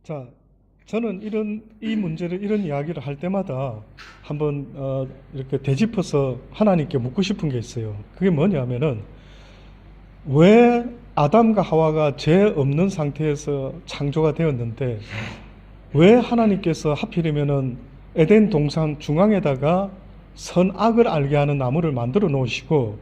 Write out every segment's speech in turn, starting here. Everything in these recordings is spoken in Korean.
자, 저는 이 문제를, 이런 이야기를 할 때마다 한번 이렇게 되짚어서 하나님께 묻고 싶은 게 있어요. 그게 뭐냐면은, 왜 아담과 하와가 죄 없는 상태에서 창조가 되었는데, 왜 하나님께서 하필이면은 에덴 동산 중앙에다가 선악을 알게 하는 나무를 만들어 놓으시고,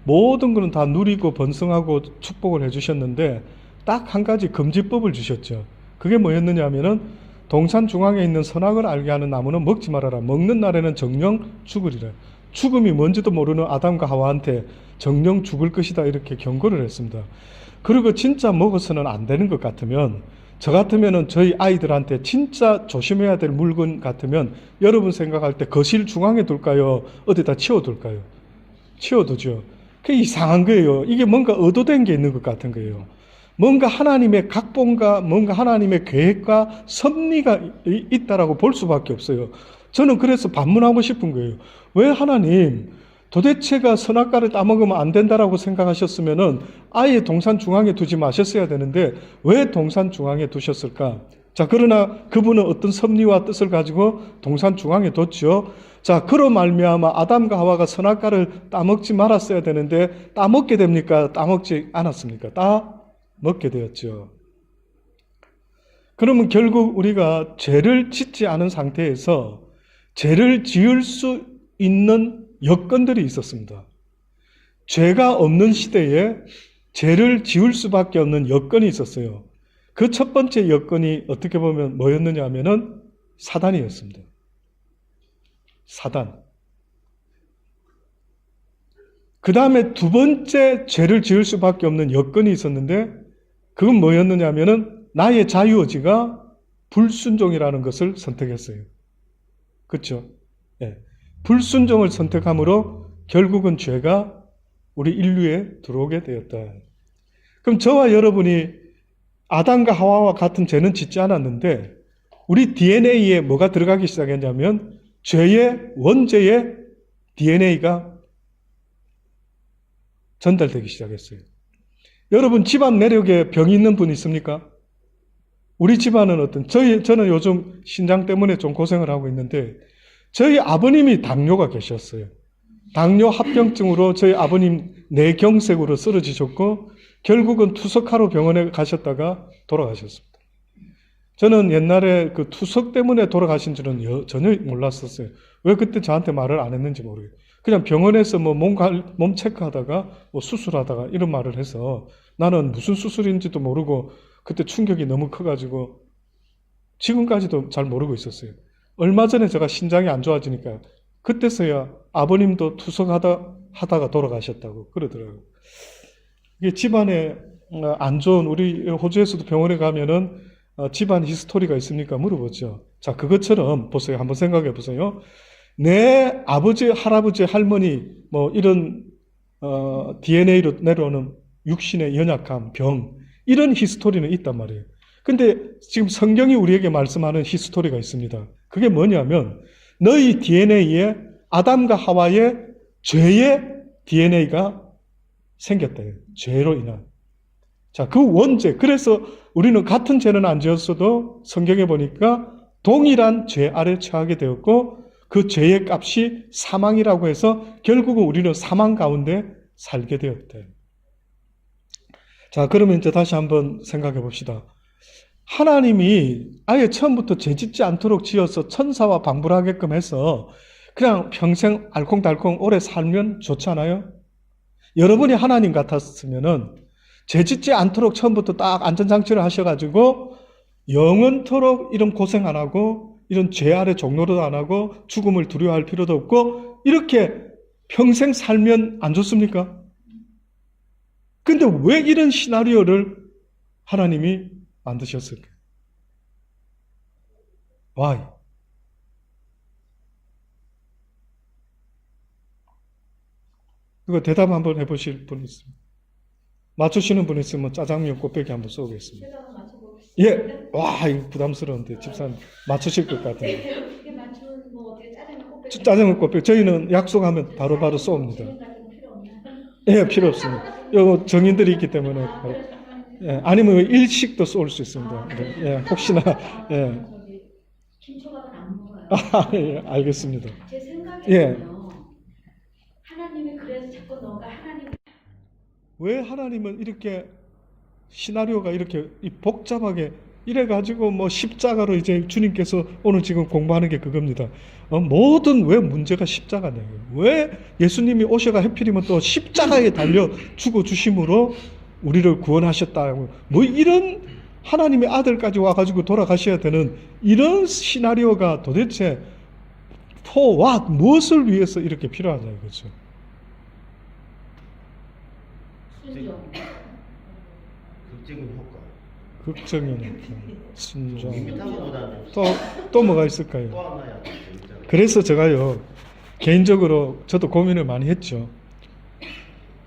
모든 것은 다 누리고 번성하고 축복을 해주셨는데, 딱 한 가지 금지법을 주셨죠. 그게 뭐였느냐 하면은, 동산 중앙에 있는 선악을 알게 하는 나무는 먹지 말아라. 먹는 날에는 정령 죽으리라. 죽음이 뭔지도 모르는 아담과 하와한테 정령 죽을 것이다, 이렇게 경고를 했습니다. 그리고 진짜 먹어서는 안 되는 것 같으면, 저 같으면은 저희 아이들한테 진짜 조심해야 될 물건 같으면 여러분 생각할 때 거실 중앙에 둘까요? 어디다 치워둘까요? 치워두죠. 그게 이상한 거예요. 이게 뭔가 의도된 게 있는 것 같은 거예요. 뭔가 하나님의 각본과 뭔가 하나님의 계획과 섭리가 있다라고 볼 수밖에 없어요. 저는 그래서 반문하고 싶은 거예요. 왜 하나님 도대체가 선악과를 따먹으면 안 된다라고 생각하셨으면은 아예 동산 중앙에 두지 마셨어야 되는데 왜 동산 중앙에 두셨을까? 자, 그러나 그분은 어떤 섭리와 뜻을 가지고 동산 중앙에 뒀죠. 자, 그로 말미암아 아담과 하와가 선악과를 따먹지 말았어야 되는데 따먹게 됩니까? 따먹지 않았습니까? 따먹게 되었죠. 그러면 결국 우리가 죄를 짓지 않은 상태에서 죄를 지을 수 있는 여건들이 있었습니다. 죄가 없는 시대에 죄를 지을 수밖에 없는 여건이 있었어요. 그 첫 번째 여건이 어떻게 보면 뭐였느냐 하면은 사단이었습니다. 사단. 그 다음에 두 번째 죄를 지을 수밖에 없는 여건이 있었는데 그건 뭐였느냐 하면은 나의 자유의지가 불순종이라는 것을 선택했어요. 그렇죠? 네. 불순종을 선택함으로 결국은 죄가 우리 인류에 들어오게 되었다. 그럼 저와 여러분이 아담과 하와와 같은 죄는 짓지 않았는데 우리 DNA에 뭐가 들어가기 시작했냐면 죄의 원죄의 DNA가 전달되기 시작했어요. 여러분 집안 내력에 병이 있는 분 있습니까? 우리 집안은 저는 요즘 신장 때문에 좀 고생을 하고 있는데 저희 아버님이 당뇨가 계셨어요. 당뇨 합병증으로 저희 아버님 뇌경색으로 쓰러지셨고 결국은 투석하러 병원에 가셨다가 돌아가셨습니다. 저는 옛날에 그 투석 때문에 돌아가신 줄은 전혀 몰랐었어요. 왜 그때 저한테 말을 안 했는지 모르겠어요. 그냥 병원에서 뭐 몸 체크하다가 뭐 수술하다가 이런 말을 해서 나는 무슨 수술인지도 모르고 그때 충격이 너무 커가지고 지금까지도 잘 모르고 있었어요. 얼마 전에 제가 신장이 안 좋아지니까 그때서야 아버님도 투석하다가 돌아가셨다고 그러더라고요. 이게 집안에 안 좋은, 우리 호주에서도 병원에 가면은 집안 히스토리가 있습니까? 물어보죠. 자, 그것처럼 보세요. 한번 생각해 보세요. 내 아버지, 할아버지, 할머니 뭐 이런 DNA로 내려오는 육신의 연약함, 병 이런 히스토리는 있단 말이에요. 근데 지금 성경이 우리에게 말씀하는 히스토리가 있습니다. 그게 뭐냐면 너희 DNA에 아담과 하와의 죄의 DNA가 생겼다. 죄로 인한. 자, 그 원죄. 그래서 우리는 같은 죄는 안 지었어도 성경에 보니까 동일한 죄 아래 처하게 되었고 그 죄의 값이 사망이라고 해서 결국은 우리는 사망 가운데 살게 되었다. 자, 그러면 이제 다시 한번 생각해 봅시다. 하나님이 아예 처음부터 죄 짓지 않도록 지어서 천사와 방불하게끔 해서 그냥 평생 알콩달콩 오래 살면 좋잖아요? 여러분이 하나님 같았으면은 죄 짓지 않도록 처음부터 딱 안전장치를 하셔가지고 영원토록 이런 고생 안 하고 이런 죄 아래 종노릇 안 하고 죽음을 두려워할 필요도 없고 이렇게 평생 살면 안 좋습니까? 근데 왜 이런 시나리오를 하나님이 만드셨을까요? Why? 이거 대답 한번 해보실 분 있습니다. 맞추시는 분 있으면 짜장면 곱빼기 한번 쏘겠습니다. 예, 와, 이거 부담스러운데 집사님 맞추실 것 같은데. 짜장면 곱빼기 저희는 약속하면 바로바로 쏩니다. 예, 필요 없습니다. 이거 정인들이 있기 때문에 바로. 예, 아니면 일식도 쏠 수 있습니다. 예, 혹시나 예. 김초밥은 안 먹어요. 예, 알겠습니다. 제 예. 생각에는요. 하나님이 그래서 자꾸 너가 하나님 왜 하나님은 이렇게 시나리오가 이렇게 복잡하게 이래가지고 뭐 십자가로 이제 주님께서 오늘 지금 공부하는 게 그겁니다. 모든 왜 문제가 십자가냐. 왜 예수님이 오셔가 해필이면 또 십자가에 달려 죽어 주심으로 우리를 구원하셨다고. 뭐 이런 하나님의 아들까지 와가지고 돌아가셔야 되는 이런 시나리오가 도대체 for what? 무엇을 위해서 이렇게 필요하냐 이거죠. 순종. 극적인 효과. 극적인 순종. 밋밋한 것보다는 또 뭐가 있을까요? 또 하나야. 재밌잖아. 그래서 제가요, 개인적으로 저도 고민을 많이 했죠.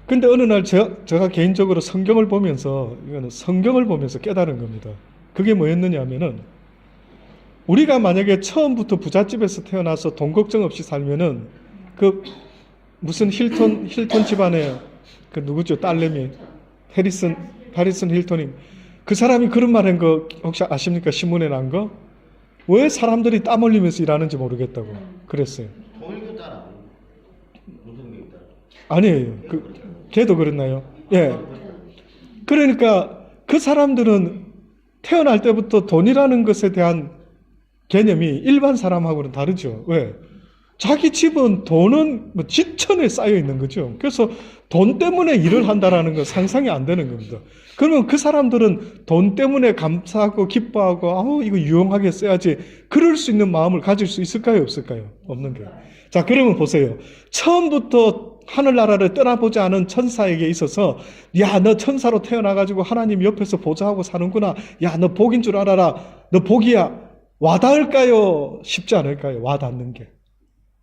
근데 어느 날 제가 개인적으로 성경을 보면서, 이거는 성경을 보면서 깨달은 겁니다. 그게 뭐였느냐 하면은, 우리가 만약에 처음부터 부잣집에서 태어나서 돈 걱정 없이 살면은, 무슨 힐톤 집안의 그 누구죠? 딸내미. 파리슨 힐톤이. 그 사람이 그런 말 한 거 혹시 아십니까? 신문에 난 거? 왜 사람들이 땀 흘리면서 일하는지 모르겠다고 그랬어요. 돈 읽었잖아. 무슨 읽었다. 아니에요. 걔도 그랬나요? 예. 그러니까 그 사람들은 태어날 때부터 돈이라는 것에 대한 개념이 일반 사람하고는 다르죠. 왜? 자기 집은 돈은 뭐 지천에 쌓여 있는 거죠. 그래서 돈 때문에 일을 한다라는 건 상상이 안 되는 겁니다. 그러면 그 사람들은 돈 때문에 감사하고 기뻐하고 이거 유용하게 써야지 그럴 수 있는 마음을 가질 수 있을까요? 없을까요? 없는 거예요. 자, 그러면 보세요. 처음부터 하늘나라를 떠나보지 않은 천사에게 있어서 야, 너 천사로 태어나가지고 하나님 옆에서 보좌하고 사는구나. 야, 너 복인 줄 알아라. 너 복이야. 와닿을까요? 쉽지 않을까요? 와닿는 게.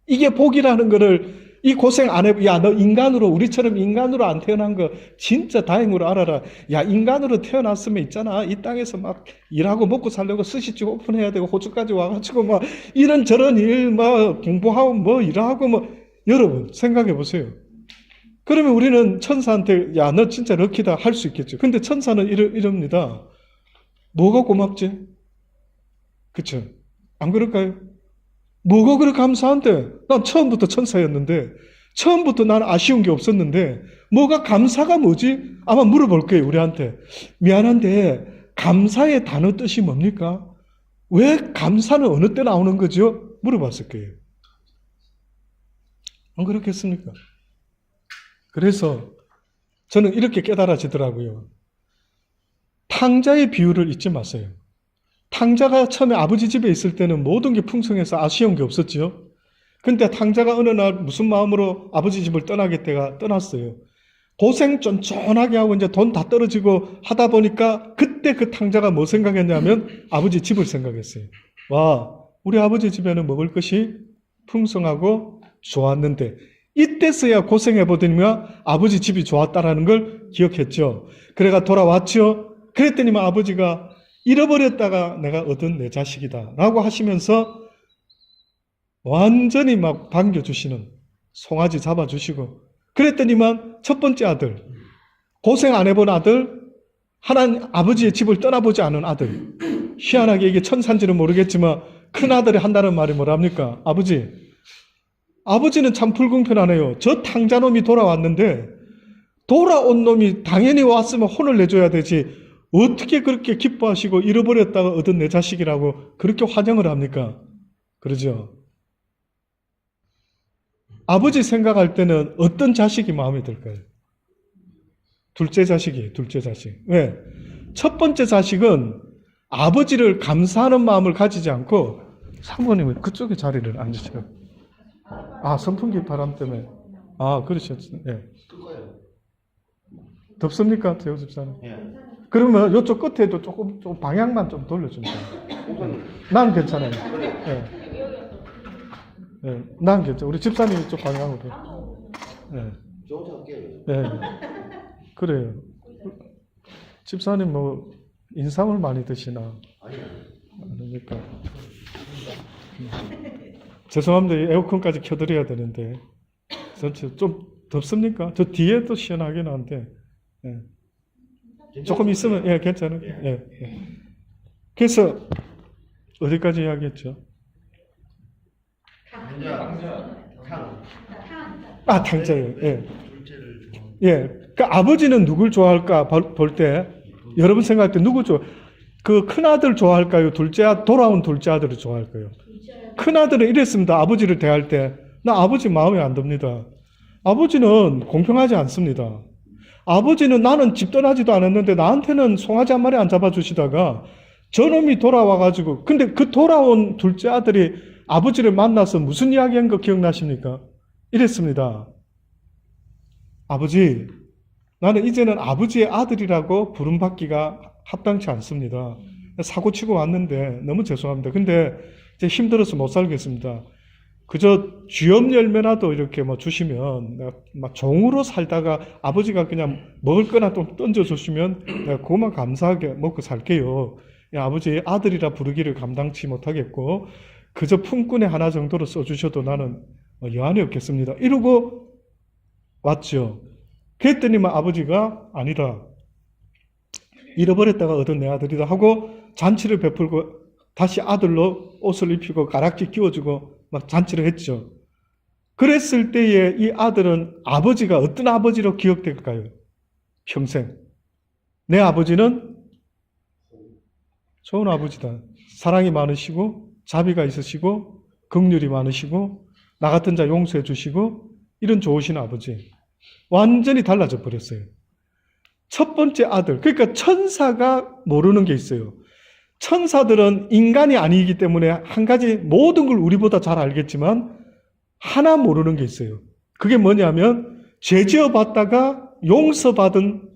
이게 복이라는 거를 이 고생 안 해. 야, 너 인간으로 우리처럼 인간으로 안 태어난 거 진짜 다행으로 알아라. 야, 인간으로 태어났으면 있잖아. 이 땅에서 막 일하고 먹고 살려고 스시집 오픈해야 되고 호주까지 와가지고 막 이런저런 일 막 공부하고 뭐 일하고 뭐 여러분 생각해 보세요. 그러면 우리는 천사한테 야, 너 진짜 럭키다 할 수 있겠죠. 근데 천사는 이럽니다. 뭐가 고맙지? 그쵸? 안 그럴까요? 뭐가 그렇게 감사한데? 난 처음부터 천사였는데, 처음부터 난 아쉬운 게 없었는데, 뭐가 감사가 뭐지? 아마 물어볼 거예요, 우리한테. 미안한데, 감사의 단어 뜻이 뭡니까? 왜 감사는 어느 때 나오는 거죠? 물어봤을 거예요. 안 그렇겠습니까? 그래서 저는 이렇게 깨달아지더라고요. 탕자의 비유를 잊지 마세요. 탕자가 처음에 아버지 집에 있을 때는 모든 게 풍성해서 아쉬운 게 없었죠. 근데 탕자가 어느 날 무슨 마음으로 아버지 집을 떠나겠다가 떠났어요. 고생 쫀쫀하게 하고 이제 돈 다 떨어지고 하다 보니까 그때 그 탕자가 뭐 생각했냐면 아버지 집을 생각했어요. 와, 우리 아버지 집에는 먹을 것이 풍성하고 좋았는데 이때서야 고생해보더니만 아버지 집이 좋았다라는 걸 기억했죠. 그래가 돌아왔죠. 그랬더니만 아버지가 잃어버렸다가 내가 얻은 내 자식이다 라고 하시면서 완전히 막 반겨주시는 송아지 잡아주시고 그랬더니만 첫 번째 아들 고생 안 해본 아들 하나님 아버지의 집을 떠나보지 않은 아들 희한하게 이게 천사인지는 모르겠지만 큰아들이 한다는 말이 뭐랍니까? 아버지는 참 불공평하네요. 저 탕자놈이 돌아왔는데 돌아온 놈이 당연히 왔으면 혼을 내줘야 되지 어떻게 그렇게 기뻐하시고 잃어버렸다가 얻은 내 자식이라고 그렇게 환영을 합니까? 그러죠? 아버지 생각할 때는 어떤 자식이 마음에 들까요? 둘째 자식이에요. 둘째 자식. 왜? 첫 번째 자식은 아버지를 감사하는 마음을 가지지 않고 사모님은 그쪽에 자리를 앉으세요. 아, 선풍기 바람 때문에. 아, 그러셨어요. 예. 그거예요. 덥습니까? 제호 집사님? 예. 그러면 이쪽 끝에도 조금 방향만 좀 돌려주면 돼요. 난 괜찮아요. 예. 예, 난 괜찮아. 우리 집사님 이쪽 방향으로. 예. 좋은 할게요. 예. 그래요. 집사님 뭐 인삼을 많이 드시나? 아니요. 그러니까. 죄송합니다. 에어컨까지 켜드려야 되는데. 전체 좀 덥습니까? 저 뒤에 또 시원하긴 한데. 예. 조금 있으면 예, 괜찮아요. 예, 예. 그래서 어디까지 이야기했죠? 탕. 아, 탕자요. 예. 둘째를 좀 예. 그러니까 아버지는 누굴 좋아할까 볼 때 여러분 생각할 때 누구 좋아? 그 큰아들 좋아할까요? 돌아온 둘째 아들을 좋아할까요? 큰아들은 이랬습니다. 아버지를 대할 때. 나 아버지 마음에 안 듭니다. 아버지는 공평하지 않습니다. 아버지는 나는 집 떠나지도 않았는데 나한테는 송아지 한 마리 안 잡아주시다가 저놈이 돌아와가지고, 근데 그 돌아온 둘째 아들이 아버지를 만나서 무슨 이야기한 거 기억나십니까? 이랬습니다. 아버지, 나는 이제는 아버지의 아들이라고 부름받기가 합당치 않습니다. 사고치고 왔는데 너무 죄송합니다. 근데 이제 힘들어서 못 살겠습니다. 그저 쥐업 열매라도 이렇게 뭐 주시면 내가 막 종으로 살다가 아버지가 그냥 먹을 거나 좀 던져주시면 내가 그것만 감사하게 먹고 살게요. 아버지의 아들이라 부르기를 감당치 못하겠고 그저 품꾼의 하나 정도로 써주셔도 나는 여한이 없겠습니다. 이러고 왔죠. 그랬더니만 아버지가 아니다. 잃어버렸다가 얻은 내 아들이다 하고 잔치를 베풀고 다시 아들로 옷을 입히고 가락지 끼워주고 막 잔치를 했죠. 그랬을 때에 이 아들은 아버지가 어떤 아버지로 기억될까요? 평생. 내 아버지는 좋은 아버지다. 사랑이 많으시고 자비가 있으시고 긍휼이 많으시고 나 같은 자 용서해 주시고 이런 좋으신 아버지. 완전히 달라져 버렸어요. 첫 번째 아들. 그러니까 천사가 모르는 게 있어요. 천사들은 인간이 아니기 때문에 한 가지 모든 걸 우리보다 잘 알겠지만 하나 모르는 게 있어요. 그게 뭐냐면 죄 지어 봤다가 용서받은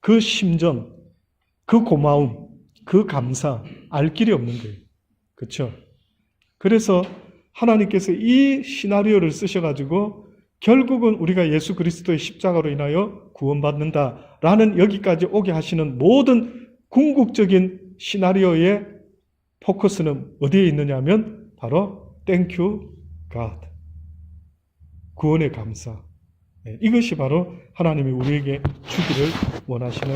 그 심정, 그 고마움, 그 감사 알 길이 없는 거예요. 그렇죠? 그래서 하나님께서 이 시나리오를 쓰셔가지고 결국은 우리가 예수 그리스도의 십자가로 인하여 구원받는다라는 여기까지 오게 하시는 모든 궁극적인 시나리오의 포커스는 어디에 있느냐 하면 바로 Thank you God. 구원의 감사. 이것이 바로 하나님이 우리에게 주기를 원하시는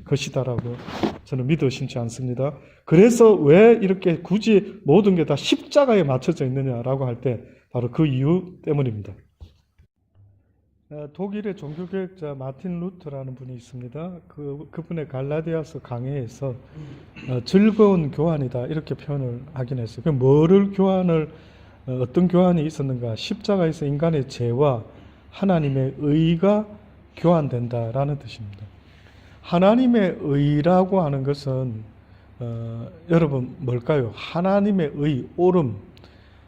것이다라고 저는 믿어 심지 않습니다. 그래서 왜 이렇게 굳이 모든 게 다 십자가에 맞춰져 있느냐라고 할 때 바로 그 이유 때문입니다. 독일의 종교개혁자 마틴 루터라는 분이 있습니다. 그분의 갈라디아서 강해에서 즐거운 교환이다 이렇게 표현을 하긴 했어요. 그럼 뭐를 어떤 교환이 있었는가? 십자가에서 인간의 죄와 하나님의 의가 교환된다라는 뜻입니다. 하나님의 의라고 하는 것은 여러분 뭘까요? 하나님의 의, 옳음.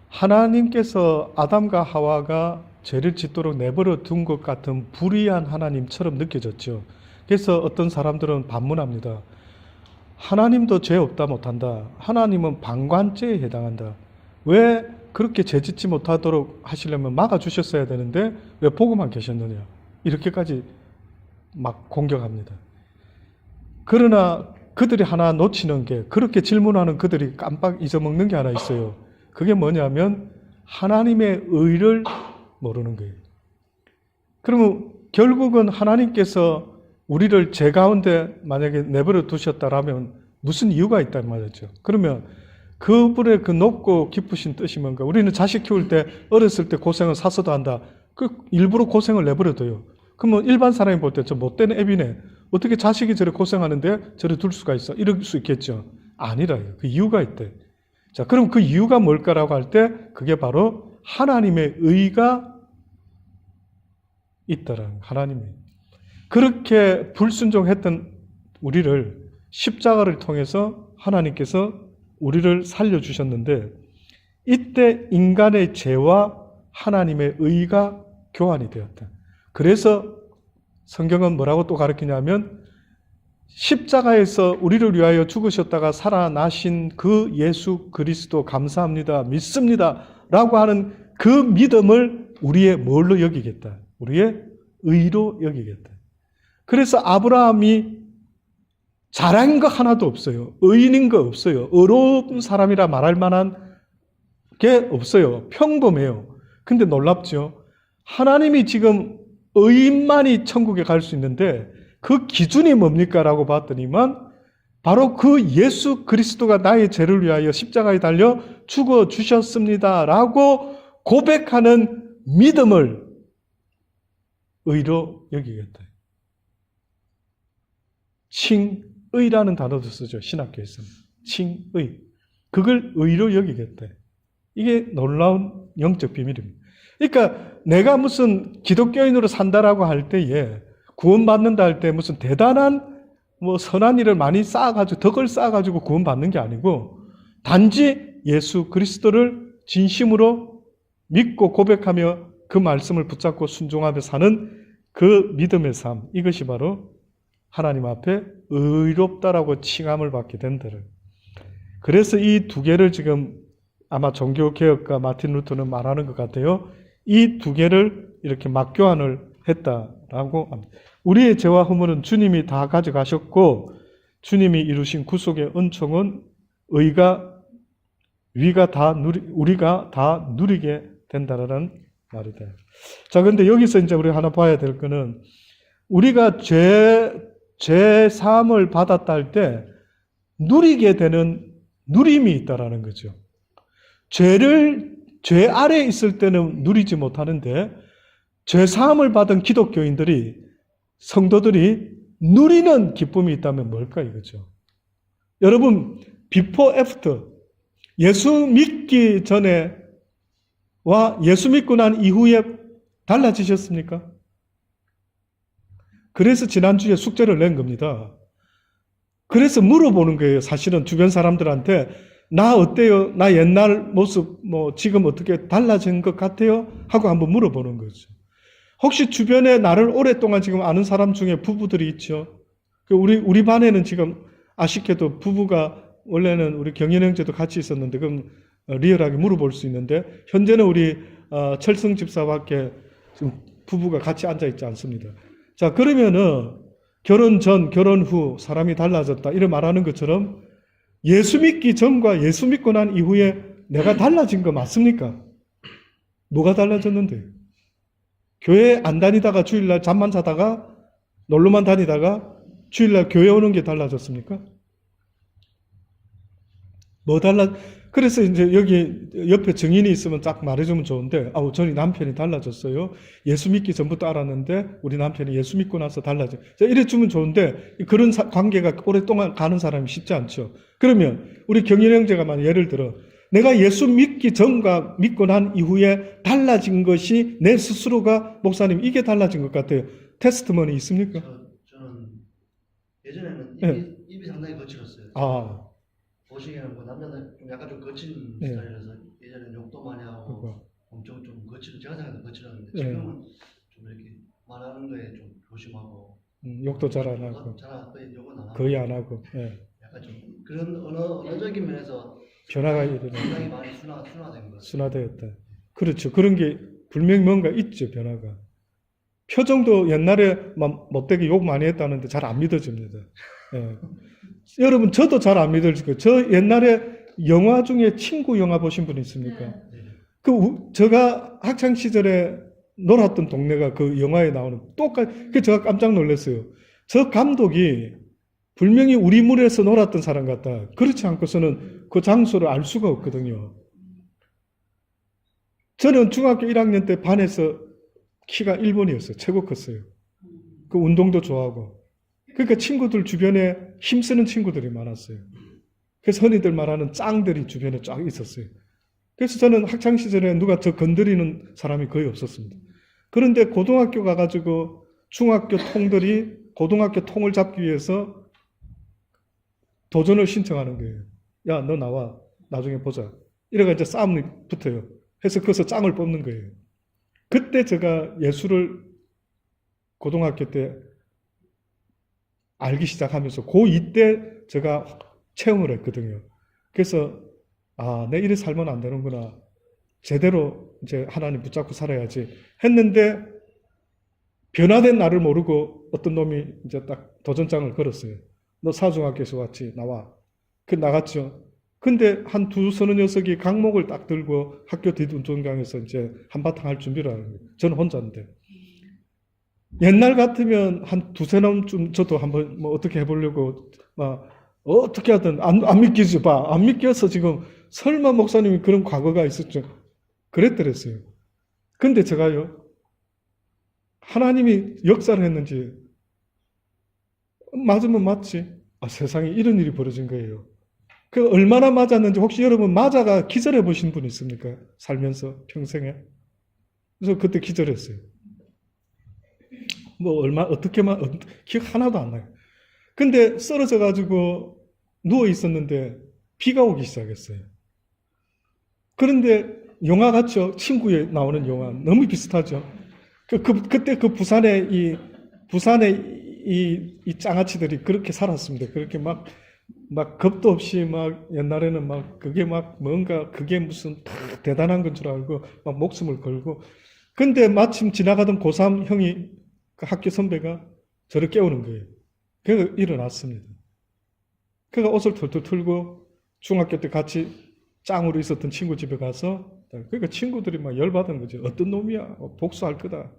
하나님께서 아담과 하와가 죄를 짓도록 내버려 둔 것 같은 불의한 하나님처럼 느껴졌죠. 그래서 어떤 사람들은 반문합니다. 하나님도 죄 없다 못한다. 하나님은 방관죄에 해당한다. 왜 그렇게 죄 짓지 못하도록 하시려면 막아주셨어야 되는데 왜 보고만 계셨느냐. 이렇게까지 막 공격합니다. 그러나 그들이 하나 놓치는 게 그렇게 질문하는 그들이 깜빡 잊어먹는 게 하나 있어요. 그게 뭐냐면 하나님의 의를 모르는 거예요. 그러면 결국은 하나님께서 우리를 죄 가운데 만약에 내버려 두셨다라면 무슨 이유가 있단 말이죠. 그러면 그분의 그 높고 깊으신 뜻이 뭔가? 우리는 자식 키울 때 어렸을 때 고생을 사서도 한다. 그 일부러 고생을 내버려 둬요. 그러면 일반 사람이 볼 때 저 못된 애비네. 어떻게 자식이 저래 고생하는데 저래 둘 수가 있어? 이럴 수 있겠죠. 아니라요. 그 이유가 있대. 자, 그럼 그 이유가 뭘까라고 할 때 그게 바로 하나님의 의가 있다라는 하나님의 그렇게 불순종했던 우리를 십자가를 통해서 하나님께서 우리를 살려주셨는데 이때 인간의 죄와 하나님의 의가 교환이 되었다. 그래서 성경은 뭐라고 또 가르치냐면 십자가에서 우리를 위하여 죽으셨다가 살아나신 그 예수 그리스도 감사합니다. 믿습니다. 라고 하는 그 믿음을 우리의 뭘로 여기겠다. 우리의 의로 여기겠다. 그래서 아브라함이 잘한 거 하나도 없어요. 의인인 거 없어요. 의로운 사람이라 말할 만한 게 없어요. 평범해요. 근데 놀랍죠. 하나님이 지금 의인만이 천국에 갈 수 있는데 그 기준이 뭡니까? 라고 봤더니만 바로 그 예수 그리스도가 나의 죄를 위하여 십자가에 달려 죽어 주셨습니다. 라고 고백하는 믿음을 의로 여기겠다. 칭의라는 단어도 쓰죠. 신학교에서는. 칭의. 그걸 의로 여기겠다. 이게 놀라운 영적 비밀입니다. 그러니까 내가 무슨 기독교인으로 산다라고 할 때에 구원받는다 할 때 무슨 대단한 선한 일을 많이 쌓아가지고 덕을 쌓아가지고 구원받는 게 아니고 단지 예수 그리스도를 진심으로 믿고 고백하며 그 말씀을 붙잡고 순종하며 사는 그 믿음의 삶, 이것이 바로 하나님 앞에 의롭다라고 칭함을 받게 된다를. 그래서 이 두 개를 지금 아마 종교개혁가 마틴 루터는 말하는 것 같아요. 이 두 개를 이렇게 맞교환을 했다라고 합니다. 우리의 죄와 허물은 주님이 다 가져가셨고 주님이 이루신 구속의 은총은 의가 우리가 다 누리게 된다라는 말이다. 자, 그런데 여기서 이제 우리 하나 봐야 될 거는 우리가 죄 사함을 받았다 할 때 누리게 되는 누림이 있다라는 거죠. 죄 아래에 있을 때는 누리지 못하는데 죄 사함을 받은 기독교인들이 성도들이 누리는 기쁨이 있다면 뭘까 이거죠. 여러분, 비포 애프터 예수 믿기 전에와 예수 믿고 난 이후에 달라지셨습니까? 그래서 지난주에 숙제를 낸 겁니다. 그래서 물어보는 거예요. 사실은 주변 사람들한테 나 어때요? 나 옛날 모습 지금 어떻게 달라진 것 같아요? 하고 한번 물어보는 거죠. 혹시 주변에 나를 오랫동안 지금 아는 사람 중에 부부들이 있죠? 우리 반에는 지금 아쉽게도 부부가 원래는 우리 경연 형제도 같이 있었는데 그럼 리얼하게 물어볼 수 있는데 현재는 우리 철성 집사밖에 지금 부부가 같이 앉아 있지 않습니다. 자, 그러면은 결혼 전, 결혼 후 사람이 달라졌다 이렇게 말하는 것처럼 예수 믿기 전과 예수 믿고 난 이후에 내가 달라진 거 맞습니까? 뭐가 달라졌는데? 교회 안 다니다가 주일날 잠만 자다가 놀러만 다니다가 주일날 교회 오는 게 달라졌습니까? 그래서 이제 여기 옆에 증인이 있으면 딱 말해주면 좋은데, 저희 남편이 달라졌어요. 예수 믿기 전부터 알았는데, 우리 남편이 예수 믿고 나서 달라져. 이래주면 좋은데, 그런 관계가 오랫동안 가는 사람이 쉽지 않죠. 그러면, 우리 경인 형제가 만약 예를 들어, 내가 예수 믿기 전과 믿고 난 이후에 달라진 것이 내 스스로가, 목사님, 이게 달라진 것 같아요. 테스트머니 있습니까? 저는 예전에는 네. 입이 상당히 거칠었어요. 보시기에는 남자들 좀 약간 좀 거친 네. 스타일이라서 예전에는 욕도 많이 하고 엄청 좀 거칠고 제가 생각해도 거칠었는데 지금은 좀 이렇게 말하는 거에 좀 조심하고 욕도 잘 안 하고 욕은 안 하고 거의 안 하고 약간 좀 그런 언어적인 면에서 변화가 일어나요. 상당히 많이 순화된 것 같아요. 순화되었다. 그렇죠. 그런 게 분명히 뭔가 있죠. 변화가. 표정도 옛날에 막 못되게 욕 많이 했다는데 잘 안 믿어집니다. 여러분, 저도 잘 안 믿어지고, 저 옛날에 영화 중에 친구 영화 보신 분 있습니까? 네. 제가 학창시절에 놀았던 동네가 그 영화에 나오는 그 제가 깜짝 놀랐어요. 저 감독이 분명히 우리 물에서 놀았던 사람 같다. 그렇지 않고서는 그 장소를 알 수가 없거든요. 저는 중학교 1학년 때 반에서 키가 1번이었어요. 최고 컸어요. 그 운동도 좋아하고. 그러니까 친구들 주변에 힘쓰는 친구들이 많았어요. 그래서 흔히들 말하는 짱들이 주변에 쫙 있었어요. 그래서 저는 학창시절에 누가 저 건드리는 사람이 거의 없었습니다. 그런데 고등학교 가가지고 중학교 통들이 고등학교 통을 잡기 위해서 도전을 신청하는 거예요. 야, 너 나와. 나중에 보자. 이래가 이제 싸움이 붙어요. 해서 거기서 짱을 뽑는 거예요. 그때 제가 예수를 고등학교 때 알기 시작하면서 고2 때 제가 체험을 했거든요. 그래서 내 이래 살면 안 되는구나. 제대로 이제 하나님 붙잡고 살아야지 했는데 변화된 나를 모르고 어떤 놈이 이제 딱 도전장을 걸었어요. 너 사중학교에서 왔지? 나와. 그 나갔죠. 근데 한 두서너 녀석이 강목을 딱 들고 학교 뒷운동장에서 이제 한바탕 할 준비를 하는 거예요. 저는 혼자인데. 옛날 같으면 한 두세 놈쯤 저도 한번 뭐 어떻게 해보려고 막 어떻게 하든 안 믿기지 봐. 안 믿겨서 지금 설마 목사님이 그런 과거가 있었죠. 그랬더랬어요. 근데 제가요, 하나님이 역사를 했는지 맞으면 맞지. 아, 세상에 이런 일이 벌어진 거예요. 그 얼마나 맞았는지 혹시 여러분 맞아가 기절해 보신 분 있습니까? 살면서 평생에. 그래서 그때 기절했어요. 뭐 기억 하나도 안 나요. 근데 쓰러져 가지고 누워 있었는데 비가 오기 시작했어요. 그런데 영화 같죠? 친구에 나오는 영화 너무 비슷하죠. 그때 그 부산의 이 장아찌들이 그렇게 살았습니다. 그렇게 막 겁도 없이 막 옛날에는 막 그게 막 뭔가 그게 무슨 대단한 건 줄 알고 막 목숨을 걸고. 근데 마침 지나가던 고3 형이 그 학교 선배가 저를 깨우는 거예요. 그래서 일어났습니다. 그가 옷을 털털 털고 중학교 때 같이 짱으로 있었던 친구 집에 가서 그러니까 친구들이 막 열받은 거죠. 어떤 놈이야? 복수할 거다.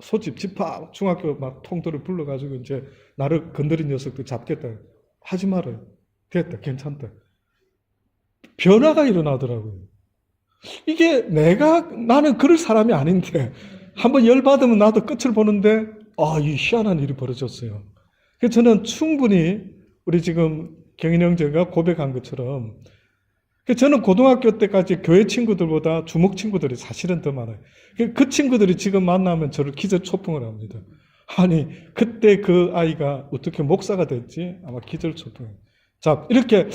소집 집합 중학교 막 통도를 불러가지고 이제 나를 건드린 녀석들 잡겠다. 하지 말아요. 됐다. 괜찮다. 변화가 일어나더라고요. 이게 나는 그럴 사람이 아닌데 한번 열받으면 나도 끝을 보는데 이 희한한 일이 벌어졌어요. 그래서 저는 충분히 우리 지금 경인 형제가 고백한 것처럼 저는 고등학교 때까지 교회 친구들보다 주목 친구들이 사실은 더 많아요. 그 친구들이 지금 만나면 저를 기절초풍을 합니다. 아니 그때 그 아이가 어떻게 목사가 됐지? 아마 기절초풍. 자, 이렇게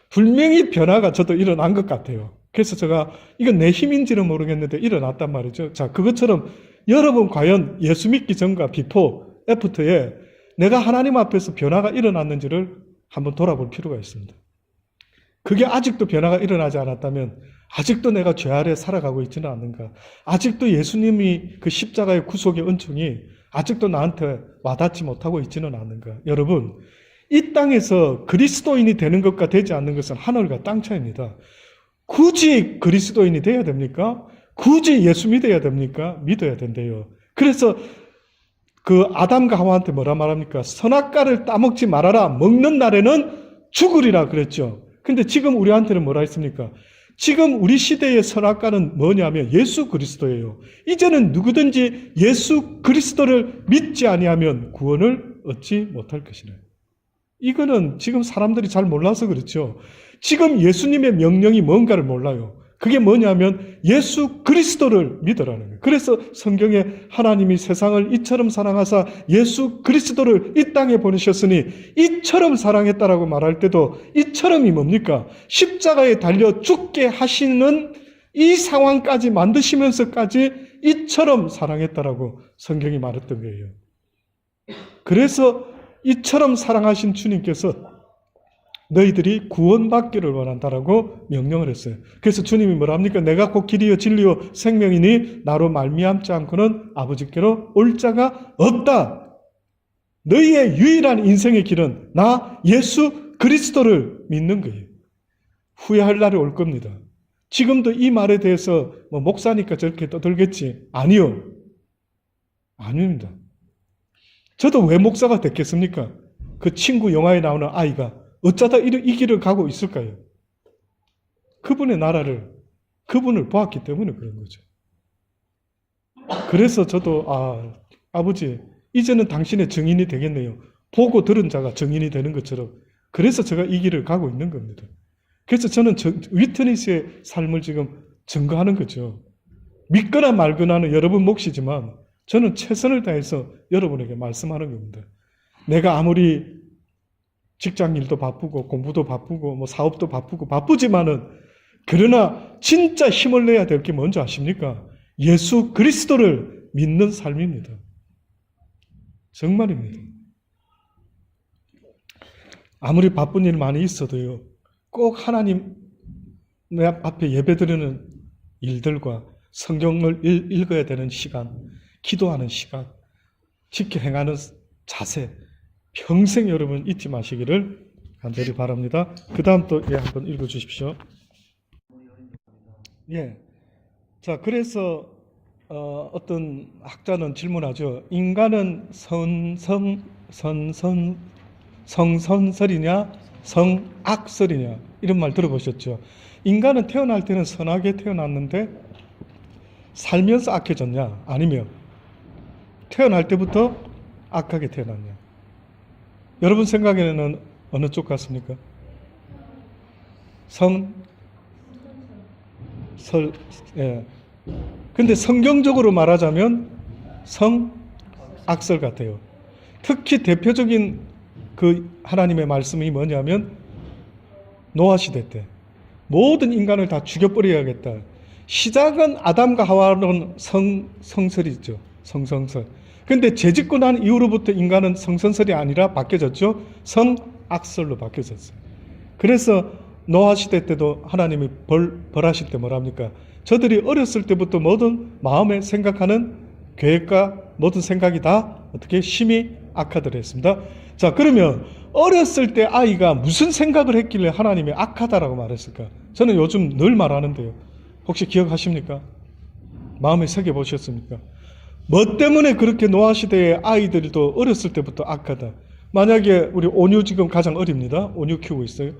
분명히 변화가 저도 일어난 것 같아요. 그래서 제가 이건 내 힘인지는 모르겠는데 일어났단 말이죠. 자, 그것처럼 여러분 과연 예수 믿기 전과 비포, 애프터에 내가 하나님 앞에서 변화가 일어났는지를 한번 돌아볼 필요가 있습니다. 그게 아직도 변화가 일어나지 않았다면 아직도 내가 죄 아래 살아가고 있지는 않는가? 아직도 예수님이 그 십자가의 구속의 은총이 아직도 나한테 와닿지 못하고 있지는 않는가? 여러분, 이 땅에서 그리스도인이 되는 것과 되지 않는 것은 하늘과 땅 차이입니다. 굳이 그리스도인이 돼야 됩니까? 굳이 예수 믿어야 됩니까? 믿어야 된대요. 그래서 그 아담과 하와한테 뭐라 말합니까? 선악과를 따먹지 말아라. 먹는 날에는 죽으리라 그랬죠. 근데 지금 우리한테는 뭐라 했습니까? 지금 우리 시대의 선악과는 뭐냐면 예수 그리스도예요. 이제는 누구든지 예수 그리스도를 믿지 아니하면 구원을 얻지 못할 것이네. 이거는 지금 사람들이 잘 몰라서 그렇죠. 지금 예수님의 명령이 뭔가를 몰라요. 그게 뭐냐면 예수 그리스도를 믿으라는 거예요. 그래서 성경에 하나님이 세상을 이처럼 사랑하사 예수 그리스도를 이 땅에 보내셨으니 이처럼 사랑했다라고 말할 때도 이처럼이 뭡니까? 십자가에 달려 죽게 하시는 이 상황까지 만드시면서까지 이처럼 사랑했다라고 성경이 말했던 거예요. 그래서 이처럼 사랑하신 주님께서 너희들이 구원받기를 원한다라고 명령을 했어요. 그래서 주님이 뭐라 합니까? 내가 곧 길이요 진리요 생명이니 나로 말미암지 않고는 아버지께로 올 자가 없다. 너희의 유일한 인생의 길은 나 예수 그리스도를 믿는 거예요. 후회할 날이 올 겁니다. 지금도 이 말에 대해서 뭐 목사니까 저렇게 떠들겠지. 아니요. 아닙니다. 저도 왜 목사가 됐겠습니까? 그 친구 영화에 나오는 아이가 어쩌다 이 길을 가고 있을까요? 그분의 나라를, 그분을 보았기 때문에 그런 거죠. 그래서 저도, 아버지, 이제는 당신의 증인이 되겠네요. 보고 들은 자가 증인이 되는 것처럼. 그래서 제가 이 길을 가고 있는 겁니다. 그래서 저는 위트니스의 삶을 지금 증거하는 거죠. 믿거나 말거나는 여러분 몫이지만 저는 최선을 다해서 여러분에게 말씀하는 겁니다. 내가 아무리 직장 일도 바쁘고 공부도 바쁘고 뭐 사업도 바쁘고 바쁘지만은 그러나 진짜 힘을 내야 될 게 뭔지 아십니까? 예수 그리스도를 믿는 삶입니다. 정말입니다. 아무리 바쁜 일 많이 있어도요. 꼭 하나님 앞에 예배드리는 일들과 성경을 읽어야 되는 시간, 기도하는 시간, 지켜 행하는 자세 평생 여러분 잊지 마시기를 간절히 바랍니다. 그 다음 또 한번 읽어주십시오. 자, 그래서 어떤 학자는 질문하죠. 인간은 성선설이냐 성악설이냐 이런 말 들어보셨죠. 인간은 태어날 때는 선하게 태어났는데 살면서 악해졌냐 아니면 태어날 때부터 악하게 태어났냐. 여러분 생각에는 어느 쪽 같습니까? 예. 근데 성경적으로 말하자면 성악설 같아요. 특히 대표적인 그 하나님의 말씀이 뭐냐면 노아 시대 때 모든 인간을 다 죽여버려야겠다. 시작은 아담과 하와는 성설이죠. 성성설. 근데 죄짓고 난 이후로부터 인간은 성선설이 아니라 바뀌어졌죠. 성악설로 바뀌어졌어요. 그래서 노아 시대 때도 하나님이 벌하실 때 뭐랍니까? 저들이 어렸을 때부터 모든 마음에 생각하는 계획과 모든 생각이 다 어떻게 심히 악하더라 했습니다. 자, 그러면 어렸을 때 아이가 무슨 생각을 했길래 하나님이 악하다라고 말했을까? 저는 요즘 늘 말하는데요. 혹시 기억하십니까? 마음에 새겨보셨습니까? 뭐 때문에 그렇게 노아 시대의 아이들도 어렸을 때부터 악하다. 만약에 우리 온유 지금 가장 어립니다. 온유 키우고 있어요.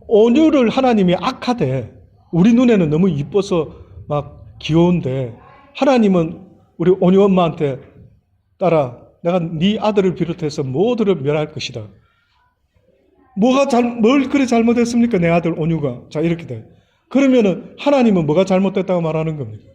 온유를 하나님이 악하대. 우리 눈에는 너무 이뻐서 막 귀여운데 하나님은 우리 온유 엄마한테 딸아 내가 네 아들을 비롯해서 모두를 멸할 것이다. 뭘 그래 잘못했습니까? 내 아들 온유가. 자 이렇게 돼. 그러면은 하나님은 뭐가 잘못됐다고 말하는 겁니까?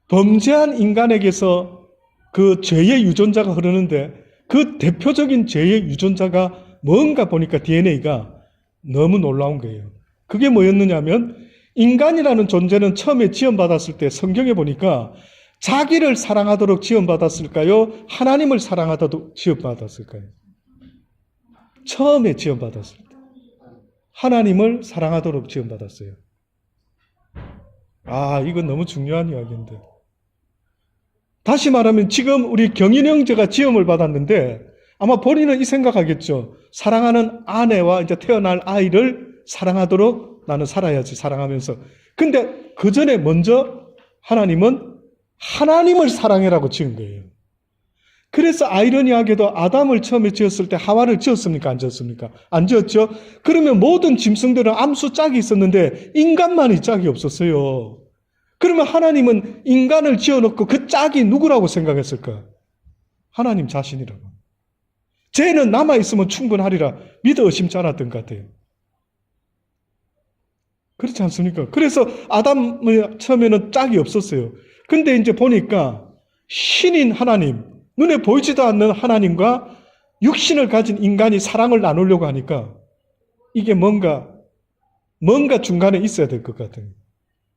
범죄한 인간에게서 그 죄의 유전자가 흐르는데 그 대표적인 죄의 유전자가 뭔가 보니까 DNA가 너무 놀라운 거예요. 그게 뭐였느냐면 인간이라는 존재는 처음에 지원받았을 때 성경에 보니까 자기를 사랑하도록 지원받았을까요? 하나님을 사랑하도록 지원받았을까요? 처음에 지원받았을 때 하나님을 사랑하도록 지원받았어요. 아, 이건 너무 중요한 이야기인데. 다시 말하면 지금 우리 경인 형제가 지음을 받았는데 아마 본인은 이 생각하겠죠. 사랑하는 아내와 이제 태어날 아이를 사랑하도록 나는 살아야지 사랑하면서. 근데 그 전에 먼저 하나님은 하나님을 사랑해라고 지은 거예요. 그래서 아이러니하게도 아담을 처음에 지었을 때 하와를 지었습니까? 안 지었습니까? 안 지었죠? 그러면 모든 짐승들은 암수 짝이 있었는데 인간만이 짝이 없었어요. 그러면 하나님은 인간을 지어놓고 그 짝이 누구라고 생각했을까? 하나님 자신이라고. 쟤는 남아있으면 충분하리라 믿어 의심치 않았던 것 같아요. 그렇지 않습니까? 그래서 아담의 처음에는 짝이 없었어요. 근데 이제 보니까 신인 하나님, 눈에 보이지도 않는 하나님과 육신을 가진 인간이 사랑을 나누려고 하니까 이게 뭔가 중간에 있어야 될 것 같아요.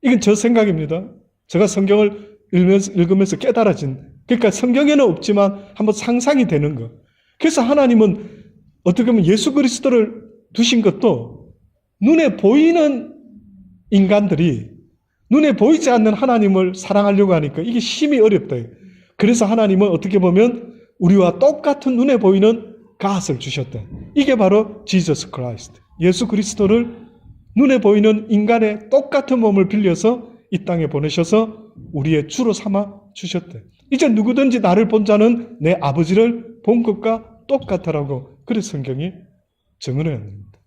이건 저 생각입니다. 제가 성경을 읽으면서 깨달아진. 그러니까 성경에는 없지만 한번 상상이 되는 거. 그래서 하나님은 어떻게 보면 예수 그리스도를 두신 것도 눈에 보이는 인간들이 눈에 보이지 않는 하나님을 사랑하려고 하니까 이게 심히 어렵다. 그래서 하나님은 어떻게 보면 우리와 똑같은 눈에 보이는 갓을 주셨다. 이게 바로 지저스 크라이스트. 예수 그리스도를 눈에 보이는 인간의 똑같은 몸을 빌려서 이 땅에 보내셔서 우리의 주로 삼아 주셨대. 이제 누구든지 나를 본 자는 내 아버지를 본 것과 똑같다라고 그래서 성경이 증언을 합니다.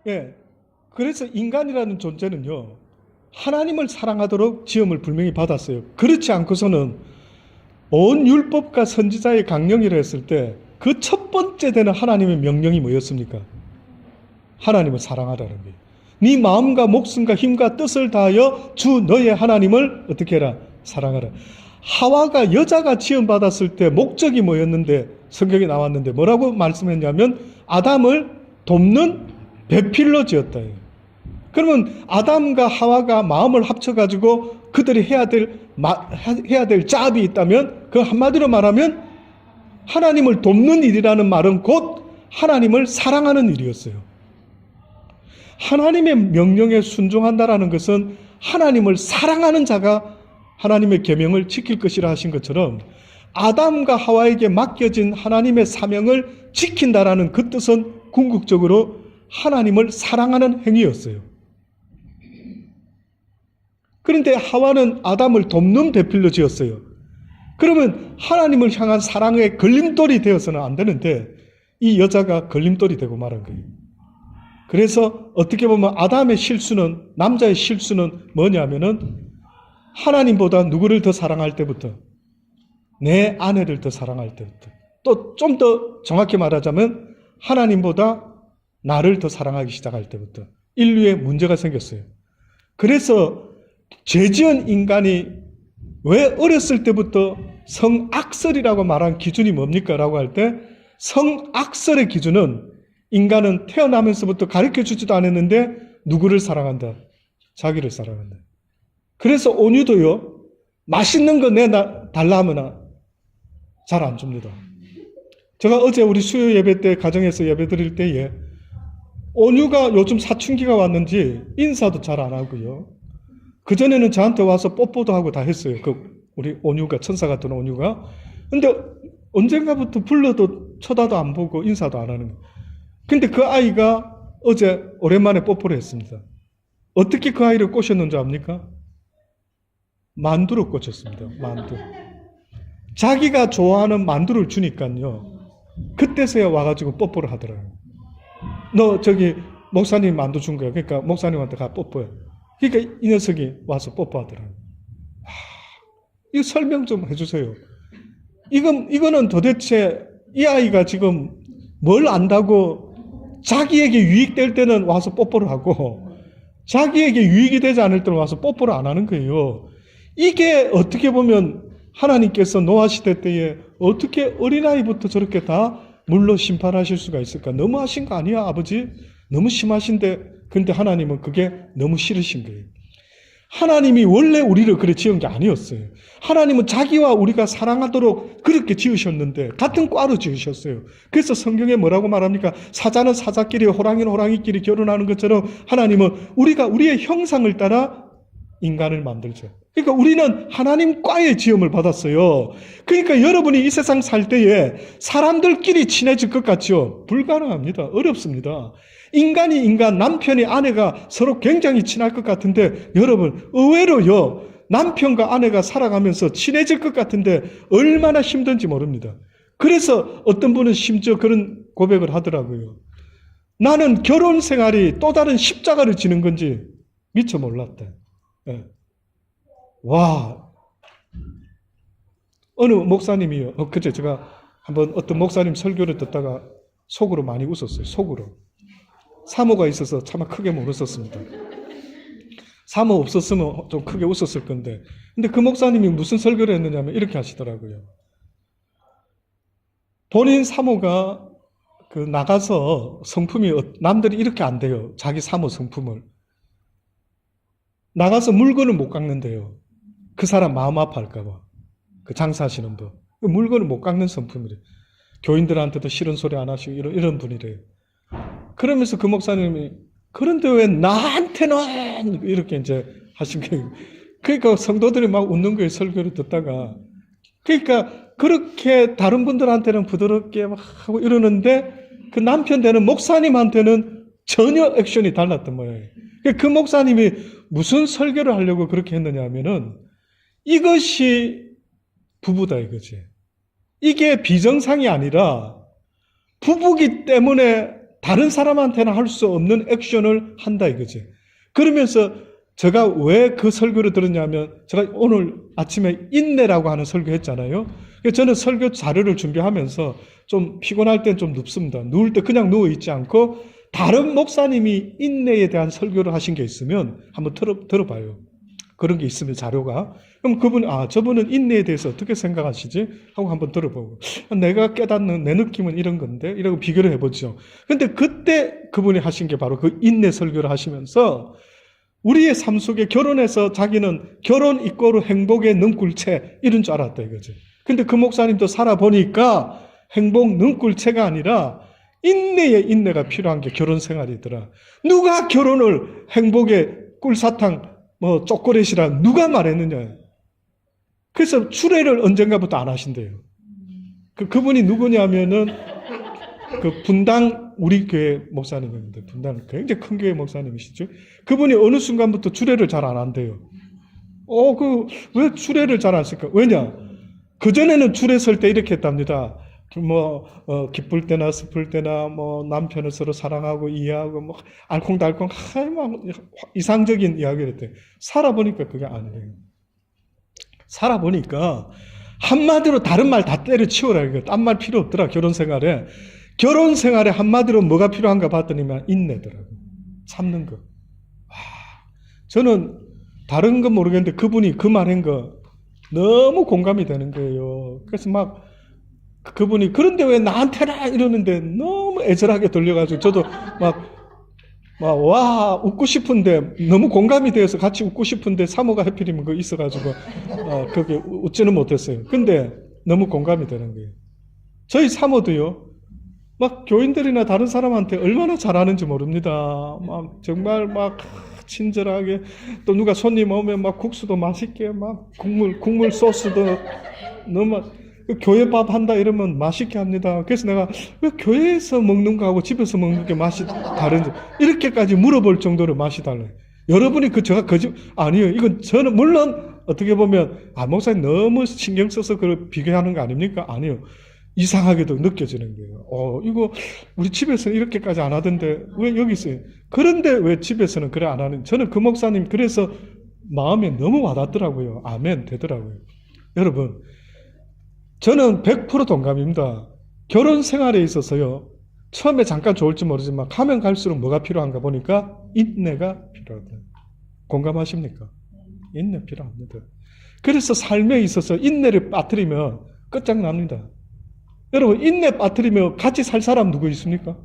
예, 그래서 인간이라는 존재는요, 하나님을 사랑하도록 지음을 분명히 받았어요. 그렇지 않고서는 온 율법과 선지자의 강령이라 했을 때 그 첫 번째 되는 하나님의 명령이 뭐였습니까? 하나님을 사랑하라는 거예요. 네 마음과 목숨과 힘과 뜻을 다하여 주 너의 하나님을 어떻게 해라? 사랑하라. 하와가 여자가 지음받았을 때 목적이 뭐였는데 성경에 나왔는데 뭐라고 말씀했냐면 아담을 돕는 배필로 지었다. 그러면 아담과 하와가 마음을 합쳐가지고 그들이 해야 될 잡이 있다면 그 한마디로 말하면 하나님을 돕는 일이라는 말은 곧 하나님을 사랑하는 일이었어요. 하나님의 명령에 순종한다라는 것은 하나님을 사랑하는 자가 하나님의 계명을 지킬 것이라 하신 것처럼 아담과 하와에게 맡겨진 하나님의 사명을 지킨다라는 그 뜻은 궁극적으로 하나님을 사랑하는 행위였어요. 그런데 하와는 아담을 돕는 배필로 지었어요. 그러면 하나님을 향한 사랑의 걸림돌이 되어서는 안 되는데 이 여자가 걸림돌이 되고 말한 거예요. 그래서 어떻게 보면 아담의 실수는, 남자의 실수는 뭐냐면은 하나님보다 누구를 더 사랑할 때부터, 내 아내를 더 사랑할 때부터, 또 좀 더 정확히 말하자면 하나님보다 나를 더 사랑하기 시작할 때부터 인류에 문제가 생겼어요. 그래서 죄지은 인간이 왜 어렸을 때부터 성악설이라고 말한 기준이 뭡니까? 라고 할 때 성악설의 기준은 인간은 태어나면서부터 가르쳐주지도 않았는데 누구를 사랑한다? 자기를 사랑한다. 그래서 온유도요, 맛있는 거 달라 하면 잘 안 줍니다. 제가 어제 우리 수요 예배 때, 가정에서 예배 드릴 때에 온유가 요즘 사춘기가 왔는지 인사도 잘 안 하고요. 그전에는 저한테 와서 뽀뽀도 하고 다 했어요. 우리 온유가, 천사 같은 온유가. 근데 언젠가부터 불러도 쳐다도 안 보고 인사도 안 하는 거예요. 근데 그 아이가 어제 오랜만에 뽀뽀를 했습니다. 어떻게 그 아이를 꼬셨는지 압니까? 만두로 꼬셨습니다. 만두. 자기가 좋아하는 만두를 주니까요. 그때서야 와가지고 뽀뽀를 하더라고요. 너 저기 목사님 만두 준 거야. 그러니까 목사님한테 가 뽀뽀해. 그러니까 이 녀석이 와서 뽀뽀하더라고요. 이거 설명 좀 해주세요. 이거는 도대체 이 아이가 지금 뭘 안다고 자기에게 유익될 때는 와서 뽀뽀를 하고 자기에게 유익이 되지 않을 때는 와서 뽀뽀를 안 하는 거예요. 이게 어떻게 보면 하나님께서 노아 시대 때에 어떻게 어린아이부터 저렇게 다 물로 심판하실 수가 있을까? 너무 하신 거 아니야, 아버지? 너무 심하신데, 근데 하나님은 그게 너무 싫으신 거예요. 하나님이 원래 우리를 그래 지은 게 아니었어요. 하나님은 자기와 우리가 사랑하도록 그렇게 지으셨는데 같은 과로 지으셨어요. 그래서 성경에 뭐라고 말합니까? 사자는 사자끼리, 호랑이는 호랑이끼리 결혼하는 것처럼 하나님은 우리가 우리의 형상을 따라 인간을 만들죠. 그러니까 우리는 하나님 과의 지음을 받았어요. 그러니까 여러분이 이 세상 살 때에 사람들끼리 친해질 것 같죠? 불가능합니다. 어렵습니다. 인간이 인간, 남편이 아내가 서로 굉장히 친할 것 같은데 여러분 의외로요. 남편과 아내가 살아가면서 친해질 것 같은데 얼마나 힘든지 모릅니다. 그래서 어떤 분은 심지어 그런 고백을 하더라고요. 나는 결혼 생활이 또 다른 십자가를 지는 건지 미처 몰랐다. 네. 와, 어느 목사님이요. 그제 제가 한번 어떤 목사님 설교를 듣다가 속으로 많이 웃었어요. 속으로. 사모가 있어서 차마 크게 못 웃었습니다. 사모 없었으면 좀 크게 웃었을 건데. 근데 그 목사님이 무슨 설교를 했느냐면 이렇게 하시더라고요. 본인 사모가 나가서 성품이 남들이 이렇게 안 돼요. 자기 사모 성품을. 나가서 물건을 못 깎는데요. 그 사람 마음 아파할까봐. 그 장사하시는 분. 그 물건을 못 깎는 성품이래요. 교인들한테도 싫은 소리 안 하시고 이런 분이래요. 그러면서 그 목사님이 그런데 왜 나한테는 이렇게 이제 하신 거예요. 그러니까 성도들이 막 웃는 거예요. 설교를 듣다가. 그러니까 그렇게 다른 분들한테는 부드럽게 막 하고 이러는데 그 남편 되는 목사님한테는 전혀 액션이 달랐던 모양이에요. 그 목사님이 무슨 설교를 하려고 그렇게 했느냐 하면은 이것이 부부다 이거지. 이게 비정상이 아니라 부부기 때문에 다른 사람한테는 할 수 없는 액션을 한다 이거지. 그러면서 제가 왜 그 설교를 들었냐면 제가 오늘 아침에 인내라고 하는 설교 했잖아요. 저는 설교 자료를 준비하면서 좀 피곤할 땐 좀 눕습니다. 누울 때 그냥 누워 있지 않고 다른 목사님이 인내에 대한 설교를 하신 게 있으면 한번 들어봐요. 그런 게 있으면 자료가. 그럼 그분, 저분은 인내에 대해서 어떻게 생각하시지? 하고 한번 들어보고. 내가 깨닫는 내 느낌은 이런 건데? 이라고 비교를 해보죠. 근데 그때 그분이 하신 게 바로 그 인내 설교를 하시면서 우리의 삶 속에 결혼해서 자기는 결혼 이꼬르 행복의 능굴체 이런 줄 알았다 이거지. 근데 그 목사님도 살아보니까 행복 능굴체가 아니라 인내의 인내가 필요한 게 결혼 생활이더라. 누가 결혼을 행복의 꿀사탕 초콜릿이라 누가 말했느냐. 그래서 추례를 언젠가부터 안 하신대요. 그분이 누구냐면은 그 분당 우리 교회 목사님인데, 분당 굉장히 큰 교회 목사님이시죠. 그분이 어느 순간부터 추례를 잘 안 한대요. 왜 추례를 잘 안 쓸까? 왜냐? 그전에는 추례 설 때 이렇게 했답니다. 기쁠 때나 슬플 때나 남편을 서로 사랑하고 이해하고 알콩달콩 막 이상적인 이야기를 했대요. 살아보니까 그게 아니에요. 살아보니까 한마디로 다른 말 다 때려치워라. 이거 딴 말 필요 없더라. 결혼 생활에 한마디로 뭐가 필요한가 봤더니만 인내더라고요. 참는 거. 저는 다른 건 모르겠는데 그분이 그 말한 거 너무 공감이 되는 거예요. 그래서 막 그분이 그런데 왜 나한테나 이러는데 너무 애절하게 들려가지고 저도 와 웃고 싶은데 너무 공감이 되어서 같이 웃고 싶은데 사모가 하필이면 그거 있어가지고 그게 웃지는 못했어요. 근데 너무 공감이 되는 거예요. 저희 사모도요. 막 교인들이나 다른 사람한테 얼마나 잘하는지 모릅니다. 정말 친절하게, 또 누가 손님 오면 국수도 맛있게 국물 소스도 너무 교회 밥 한다 이러면 맛있게 합니다. 그래서 내가 왜 교회에서 먹는 거하고 집에서 먹는 게 맛이 다른지 이렇게까지 물어볼 정도로 맛이 달라요. 여러분이 제가 아니요. 이건 저는 물론 어떻게 보면 목사님 너무 신경 써서 그걸 비교하는 거 아닙니까? 아니요. 이상하게도 느껴지는 거예요. 이거 우리 집에서는 이렇게까지 안 하던데 왜 여기 있어요? 그런데 왜 집에서는 그래 안 하는? 저는 그 목사님 그래서 마음에 너무 와닿더라고요. 아멘 되더라고요. 여러분, 저는 100% 동감입니다. 결혼 생활에 있어서요. 처음에 잠깐 좋을지 모르지만 가면 갈수록 뭐가 필요한가 보니까 인내가 필요하다. 공감하십니까? 인내 필요합니다. 그래서 삶에 있어서 인내를 빠뜨리면 끝장납니다. 여러분, 인내 빠뜨리면 같이 살 사람 누구 있습니까?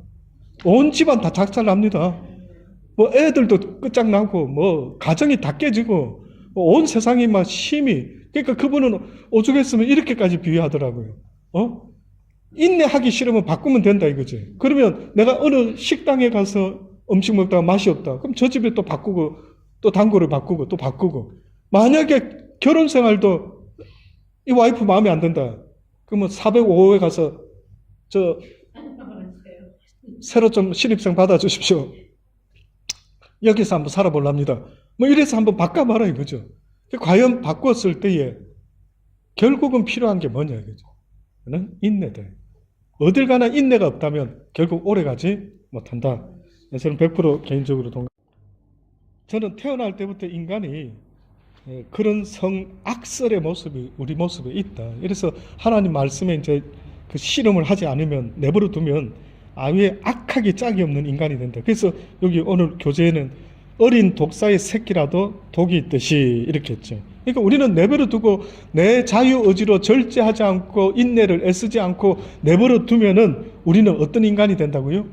온 집안 다 작살납니다. 애들도 끝장나고, 가정이 다 깨지고, 온 세상이 심히. 그러니까 그분은 오죽했으면 이렇게까지 비유하더라고요. 인내하기 싫으면 바꾸면 된다 이거지. 그러면 내가 어느 식당에 가서 음식 먹다가 맛이 없다. 그럼 저 집에 또 바꾸고, 또 단골을 바꾸고, 또 바꾸고. 만약에 결혼 생활도 이 와이프 마음에 안 든다. 그러면 405호에 가서 새로 좀 신입생 받아주십시오. 여기서 한번 살아볼랍니다. 이래서 한번 바꿔봐라 이거죠. 과연 바꿨을 때에 결국은 필요한 게 뭐냐 이거죠. 그는 인내다. 어딜 가나 인내가 없다면 결국 오래가지 못한다. 저는 100% 개인적으로 저는 태어날 때부터 인간이 그런 성악설의 모습이 우리 모습에 있다. 그래서 하나님 말씀에 이제 그 실험을 하지 않으면 내버려 두면 아예 악하기 짝이 없는 인간이 된다. 그래서 여기 오늘 교재에는 어린 독사의 새끼라도 독이 있듯이 이렇게 했죠. 그러니까 우리는 내버려 두고 내 자유 의지로 절제하지 않고 인내를 애쓰지 않고 내버려 두면은 우리는 어떤 인간이 된다고요?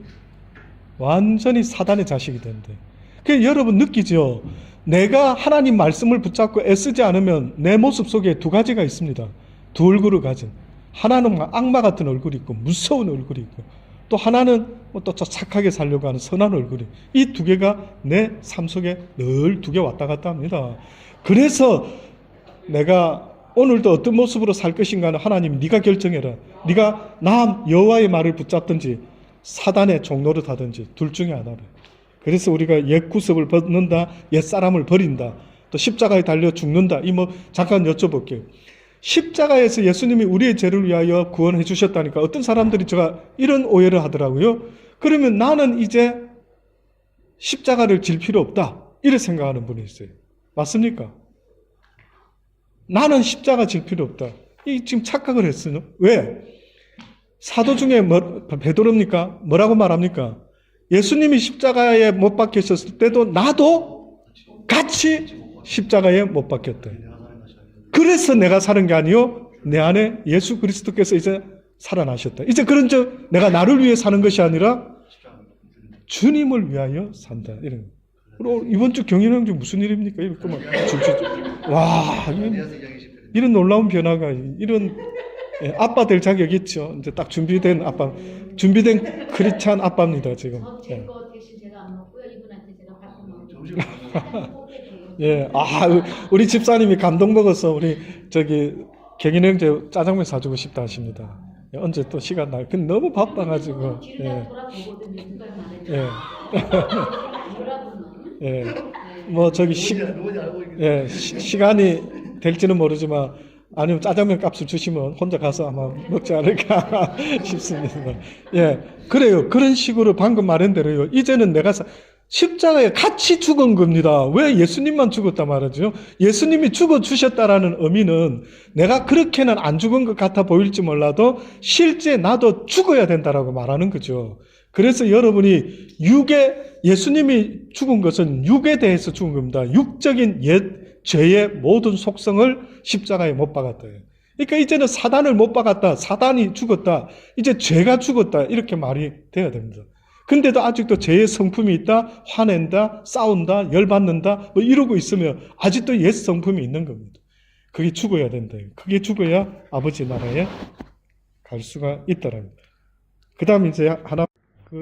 완전히 사단의 자식이 된다. 그래서 여러분 느끼죠? 내가 하나님 말씀을 붙잡고 애쓰지 않으면 내 모습 속에 두 가지가 있습니다. 두 얼굴을 가진. 하나는 악마 같은 얼굴이 있고 무서운 얼굴이 있고 또 하나는 또 착하게 살려고 하는 선한 얼굴이. 이 두 개가 내 삶 속에 늘 두 개 왔다 갔다 합니다. 그래서 내가 오늘도 어떤 모습으로 살 것인가는 하나님 네가 결정해라. 네가 나 여호와의 말을 붙잡든지 사단의 종노릇 하든지 둘 중에 하나를. 그래서 우리가 옛 구습을 벗는다, 옛 사람을 버린다, 또 십자가에 달려 죽는다. 잠깐 여쭤볼게요. 십자가에서 예수님이 우리의 죄를 위하여 구원해 주셨다니까 어떤 사람들이 제가 이런 오해를 하더라고요. 그러면 나는 이제 십자가를 질 필요 없다. 이렇게 생각하는 분이 있어요. 맞습니까? 나는 십자가 질 필요 없다. 지금 착각을 했어요. 왜? 사도 중에 베드로입니까? 뭐라고 말합니까? 예수님이 십자가에 못 박히셨을 때도 나도 같이 십자가에 못 박혔다. 그래서 내가 사는 게 아니요. 내 안에 예수 그리스도께서 이제 살아나셨다. 이제 그런즉 내가 나를 위해 사는 것이 아니라 주님을 위하여 산다. 이런. 그리고 이번 주 경인왕 중 무슨 일입니까? 이렇게 와, 이런 놀라운 변화가 이런 아빠 될 자격이 있죠. 이제 딱 준비된 아빠, 준비된 크리스찬 아빠입니다 지금. 제 거 대신 제가 안 먹고요. 이분한테 제가 받고 먹어요. 예, 우리 집사님이 감동 먹어서 우리 경인 형제 짜장면 사주고 싶다 하십니다. 예, 언제 또 시간 날? 근데 너무 바빠가지고. 뒤를 예, 돌아보거든요. 누가 말했지? 예, 여러분은 예. 뭐 누군지 알고 있겠네. 예, 시간이 될지는 모르지만 아니면 짜장면 값을 주시면 혼자 가서 아마 먹지 않을까 싶습니다. 예, 그래요. 그런 식으로 방금 말한 대로요. 이제는 내가 십자가에 같이 죽은 겁니다. 왜 예수님만 죽었다 말하죠? 예수님이 죽어 주셨다라는 의미는 내가 그렇게는 안 죽은 것 같아 보일지 몰라도 실제 나도 죽어야 된다라고 말하는 거죠. 그래서 여러분이 예수님이 죽은 것은 육에 대해서 죽은 겁니다. 육적인 옛 죄의 모든 속성을 십자가에 못 박았다. 그러니까 이제는 사단을 못 박았다. 사단이 죽었다. 이제 죄가 죽었다. 이렇게 말이 돼야 됩니다. 근데도 아직도 죄의 성품이 있다. 화낸다. 싸운다. 열받는다. 뭐 이러고 있으면 아직도 옛 성품이 있는 겁니다. 그게 죽어야 된다. 그게 죽어야 아버지 나라에 갈 수가 있다라는 거예요. 그 다음 이제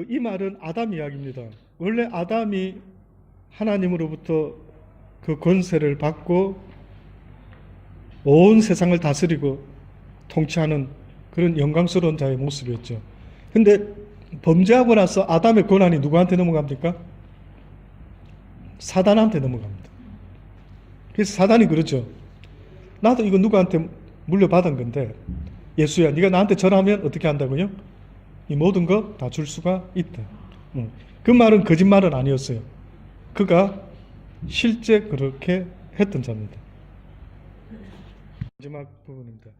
이 말은 아담 이야기입니다. 원래 아담이 하나님으로부터 그 권세를 받고 온 세상을 다스리고 통치하는 그런 영광스러운 자의 모습이었죠. 근데 범죄하고 나서 아담의 권한이 누구한테 넘어갑니까? 사단한테 넘어갑니다. 그래서 사단이 그러죠. 나도 이거 누구한테 물려받은 건데 예수야 네가 나한테 절하면 어떻게 한다고요? 이 모든 거 다 줄 수가 있다. 그 말은 거짓말은 아니었어요. 그가 실제 그렇게 했던 자입니다. 마지막 부분입니다.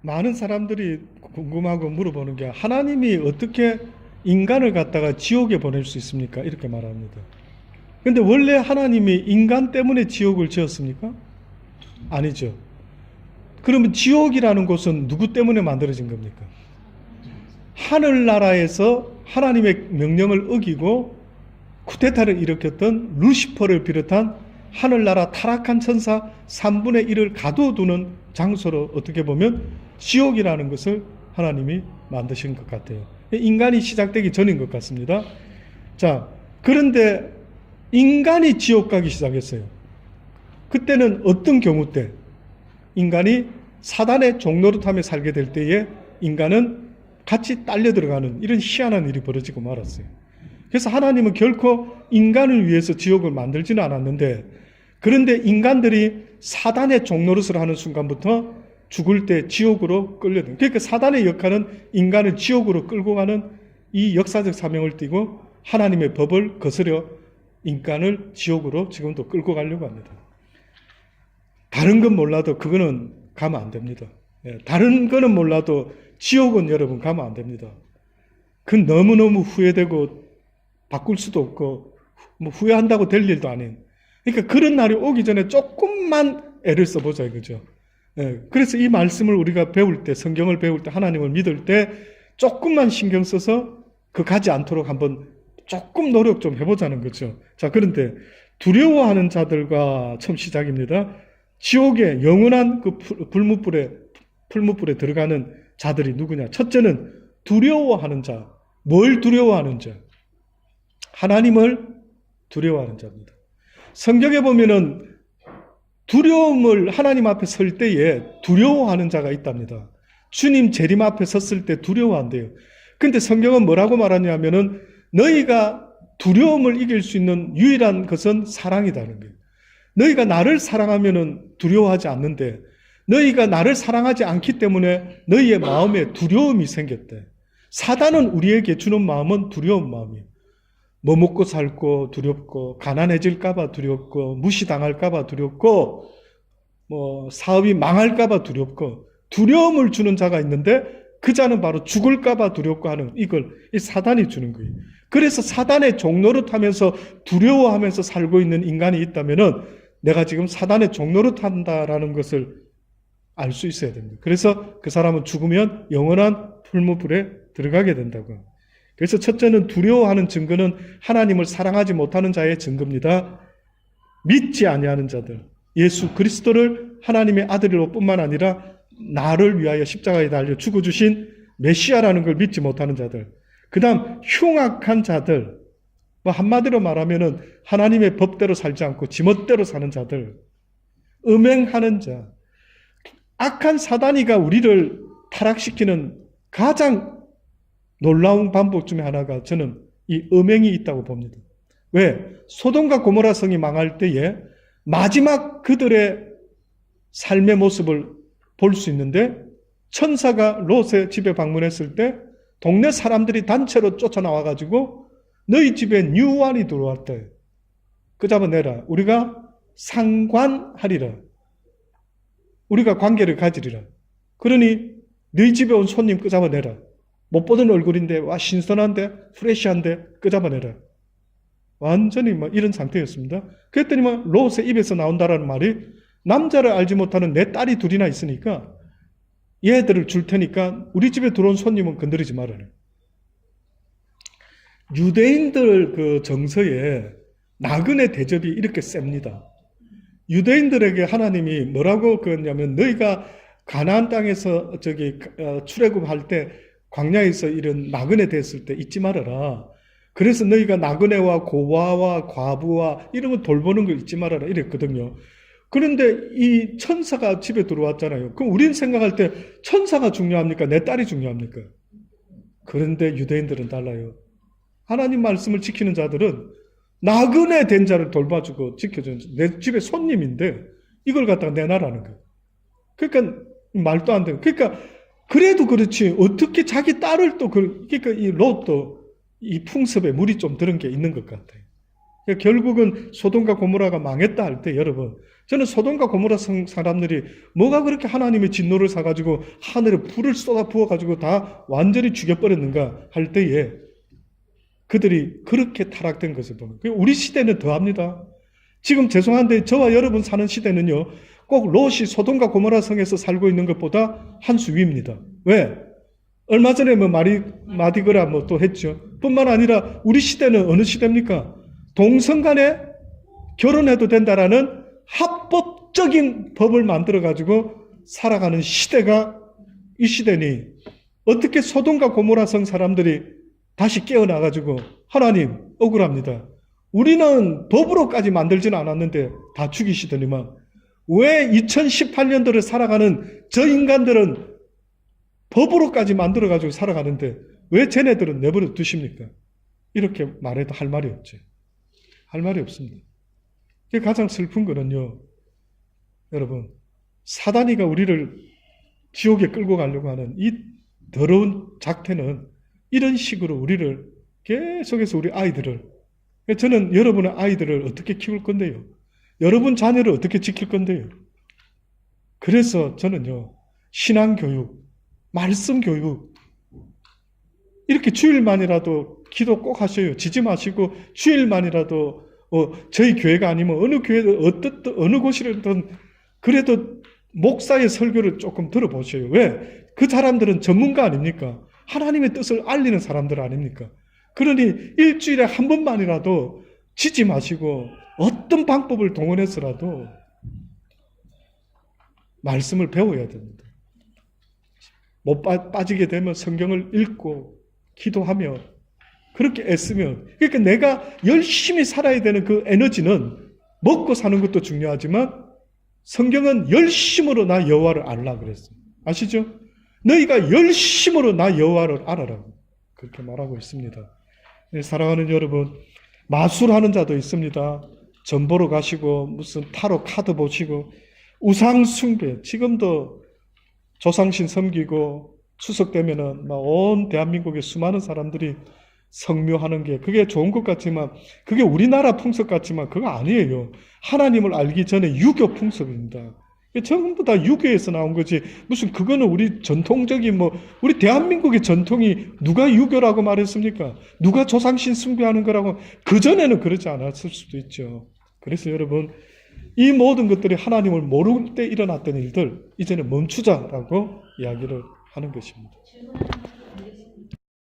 많은 사람들이 궁금하고 물어보는 게 하나님이 어떻게 인간을 갖다가 지옥에 보낼 수 있습니까? 이렇게 말합니다. 근데 원래 하나님이 인간 때문에 지옥을 지었습니까? 아니죠. 그러면 지옥이라는 곳은 누구 때문에 만들어진 겁니까? 하늘나라에서 하나님의 명령을 어기고 쿠데타를 일으켰던 루시퍼를 비롯한 하늘나라 타락한 천사 3분의 1을 가둬두는 장소로 어떻게 보면 지옥이라는 것을 하나님이 만드신 것 같아요. 인간이 시작되기 전인 것 같습니다. 자, 그런데 인간이 지옥 가기 시작했어요. 그때는 어떤 경우 때? 인간이 사단의 종노릇하며 살게 될 때에 인간은 같이 딸려 들어가는 이런 희한한 일이 벌어지고 말았어요. 그래서 하나님은 결코 인간을 위해서 지옥을 만들지는 않았는데, 그런데 인간들이 사단의 종노릇을 하는 순간부터 죽을 때 지옥으로 끌려든. 그러니까 사단의 역할은 인간을 지옥으로 끌고 가는 이 역사적 사명을 띠고 하나님의 법을 거스려 인간을 지옥으로 지금도 끌고 가려고 합니다. 다른 건 몰라도 그거는 가면 안 됩니다. 다른 거는 몰라도 지옥은 여러분 가면 안 됩니다. 그건 너무너무 후회되고 바꿀 수도 없고 뭐 후회한다고 될 일도 아닌. 그러니까 그런 날이 오기 전에 조금만 애를 써보자 이거죠. 그래서 이 말씀을 우리가 배울 때, 성경을 배울 때, 하나님을 믿을 때 조금만 신경 써서 그 가지 않도록 한번 조금 노력 좀 해보자는 거죠. 자, 그런데 두려워하는 자들과 처음 시작입니다. 지옥의 영원한 그 풀무불에 들어가는 자들이 누구냐? 첫째는 두려워하는 자. 뭘 두려워하는 자? 하나님을 두려워하는 자입니다. 성경에 보면은 두려움을 하나님 앞에 설 때에 두려워하는 자가 있답니다. 주님 재림 앞에 섰을 때 두려워한대요. 근데 성경은 뭐라고 말하냐면은 너희가 두려움을 이길 수 있는 유일한 것은 사랑이다는 거예요. 너희가 나를 사랑하면은 두려워하지 않는데 너희가 나를 사랑하지 않기 때문에 너희의 마음에 두려움이 생겼대. 사단은 우리에게 주는 마음은 두려운 마음이에요. 뭐 먹고 살고 두렵고 가난해질까봐 두렵고 무시당할까봐 두렵고 뭐 사업이 망할까봐 두렵고 두려움을 주는 자가 있는데 그 자는 바로 죽을까봐 두렵고 하는 이걸 이 사단이 주는 거예요. 그래서 사단의 종노릇하면서 두려워하면서 살고 있는 인간이 있다면은 내가 지금 사단의 종노릇한다라는 것을 알 수 있어야 됩니다. 그래서 그 사람은 죽으면 영원한 풀무불에 들어가게 된다고. 그래서 첫째는 두려워하는 증거는 하나님을 사랑하지 못하는 자의 증거입니다. 믿지 아니하는 자들, 예수 그리스도를 하나님의 아들로 뿐만 아니라 나를 위하여 십자가에 달려 죽어주신 메시아라는 걸 믿지 못하는 자들, 그 다음 흉악한 자들, 뭐 한마디로 말하면은 하나님의 법대로 살지 않고 지멋대로 사는 자들, 음행하는 자, 악한 사단이가 우리를 타락시키는 가장 놀라운 방법 중에 하나가 저는 이 음행이 있다고 봅니다. 왜? 소돔과 고모라 성이 망할 때에 마지막 그들의 삶의 모습을 볼 수 있는데 천사가 롯의 집에 방문했을 때 동네 사람들이 단체로 쫓아나와가지고 너희 집에 뉴환이 들어왔대. 그 잡아내라. 우리가 상관하리라. 우리가 관계를 가지리라. 그러니 너희 집에 온 손님 그 잡아내라. 못 보던 얼굴인데 와 신선한데 프레시한데 그 잡아내라. 완전히 뭐 이런 상태였습니다. 그랬더니 뭐 롯의 입에서 나온다라는 말이 남자를 알지 못하는 내 딸이 둘이나 있으니까 얘들을 줄 테니까 우리 집에 들어온 손님은 건드리지 말아라. 유대인들 그 정서에 나그네 대접이 이렇게 셉니다. 유대인들에게 하나님이 뭐라고 그랬냐면 너희가 가나안 땅에서 출애굽할 때 광야에서 이런 나그네 됐을 때 잊지 말아라. 그래서 너희가 나그네와 고아와 과부와 이런 거 돌보는 거 잊지 말아라 이랬거든요. 그런데 이 천사가 집에 들어왔잖아요. 그럼 우리는 생각할 때 천사가 중요합니까? 내 딸이 중요합니까? 그런데 유대인들은 달라요. 하나님 말씀을 지키는 자들은 나그네 된 자를 돌봐주고 지켜주는 내 집에 손님인데 이걸 갖다가 내놔라는 거예요. 그러니까 말도 안 돼요. 그러니까 그래도 그렇지 어떻게 자기 딸을 또 그러니까 이 롯도 이 풍습에 물이 좀 들은 게 있는 것 같아요. 그러니까 결국은 소돔과 고모라가 망했다 할 때 여러분 저는 소돔과 고모라 사람들이 뭐가 그렇게 하나님의 진노를 사가지고 하늘에 불을 쏟아 부어가지고 다 완전히 죽여버렸는가 할 때에 그들이 그렇게 타락된 것을 보면 우리 시대는 더합니다. 지금 죄송한데 저와 여러분 사는 시대는요 꼭 롯이 소돔과 고모라 성에서 살고 있는 것보다 한 수 위입니다. 왜? 얼마 전에 뭐 마디그라 뭐 또 했죠. 뿐만 아니라 우리 시대는 어느 시대입니까? 동성 간에 결혼해도 된다라는 합법적인 법을 만들어가지고 살아가는 시대가 이 시대니 어떻게 소돔과 고모라 성 사람들이 다시 깨어나가지고 하나님 억울합니다. 우리는 법으로까지 만들지는 않았는데 다 죽이시더니만 왜 2018년도를 살아가는 저 인간들은 법으로까지 만들어가지고 살아가는데 왜 쟤네들은 내버려 두십니까? 이렇게 말해도 할 말이 없죠. 할 말이 없습니다. 그게 가장 슬픈 거는요. 여러분 사단이가 우리를 지옥에 끌고 가려고 하는 이 더러운 작태는 이런 식으로 우리를 계속해서 우리 아이들을 저는 여러분의 아이들을 어떻게 키울 건데요. 여러분 자녀를 어떻게 지킬 건데요. 그래서 저는요. 신앙교육, 말씀교육 이렇게 주일만이라도 기도 꼭 하셔요. 지지 마시고 주일만이라도 저희 교회가 아니면 어느 교회든 어느 곳이든 그래도 목사의 설교를 조금 들어보셔요. 왜? 그 사람들은 전문가 아닙니까? 하나님의 뜻을 알리는 사람들 아닙니까? 그러니 일주일에 한 번만이라도 지지 마시고 어떤 방법을 동원해서라도 말씀을 배워야 됩니다. 못 빠지게 되면 성경을 읽고 기도하며 그렇게 애쓰면 그러니까 내가 열심히 살아야 되는 그 에너지는 먹고 사는 것도 중요하지만 성경은 열심으로 나 여호와를 알라 그랬어요. 아시죠? 너희가 열심으로 나 여호와를 알아라고 그렇게 말하고 있습니다. 사랑하는 여러분, 마술하는 자도 있습니다. 점 보러 가시고 무슨 타로 카드 보시고 우상 숭배 지금도 조상신 섬기고 추석 되면은 막 온 대한민국의 수많은 사람들이 성묘하는 게 그게 좋은 것 같지만 그게 우리나라 풍습 같지만 그거 아니에요. 하나님을 알기 전에 유교 풍습입니다. 전부 다 유교에서 나온 거지 무슨 그거는 우리 전통적인 우리 대한민국의 전통이 누가 유교라고 말했습니까? 누가 조상신 숭배하는 거라고 그전에는 그러지 않았을 수도 있죠. 그래서 여러분 이 모든 것들이 하나님을 모를 때 일어났던 일들 이제는 멈추자라고 이야기를 하는 것입니다. 질문하는